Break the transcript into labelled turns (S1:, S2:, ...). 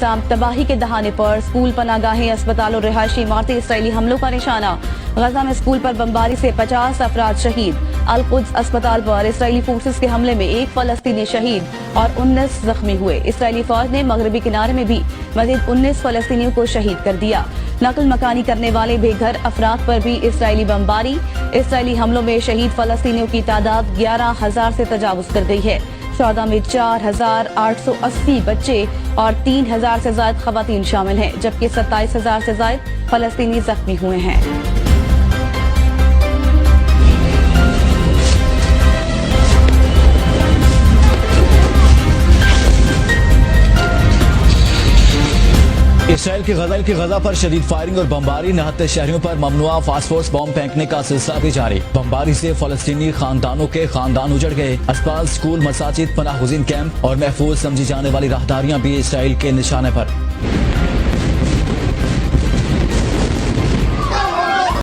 S1: अक़साम तबाही के दहाने पर स्कूल, पनागाहें, अस्पताल और रिहायशी इमारतें इसराइली हमलों का निशाना। गजा में स्कूल पर बमबारी से 50 अफराद शहीद। अल-कुद्स अस्पताल पर इसराइली फोर्सेस के हमले में 1 फलस्तीनी शहीद और 19 जख्मी हुए। इसराइली फौज ने मगरबी किनारे में भी मजीद 19 फलस्तीनियों को शहीद कर दिया। नकल मकानी करने वाले बेघर अफराद पर भी इसराइली बमबारी। इसराइली हमलों में शहीद फलस्तीनियों की तादाद 11,000 से तजावुज कर गई है। शोहदा में 4,880 बच्चे और 3,000 से ज्यादा खवातीन शामिल हैं, जबकि 27,000 से ज्यादा फलस्तीनी जख्मी हुए हैं।
S2: इसराइल की गजा पर शदीद फायरिंग और बमबारी, निहत्ते शहरियों पर ममनुआ फास्फोरस बम फेंकने का सिलसिला भी जारी। बमबारी से फलस्तीनी खानदानों के खानदान उजड़ गए। अस्पताल, स्कूल, मसाजिद, पनाह गुज़ीन कैंप और महफूज समझी जाने वाली राहदारियां भी इसराइल के निशाने पर।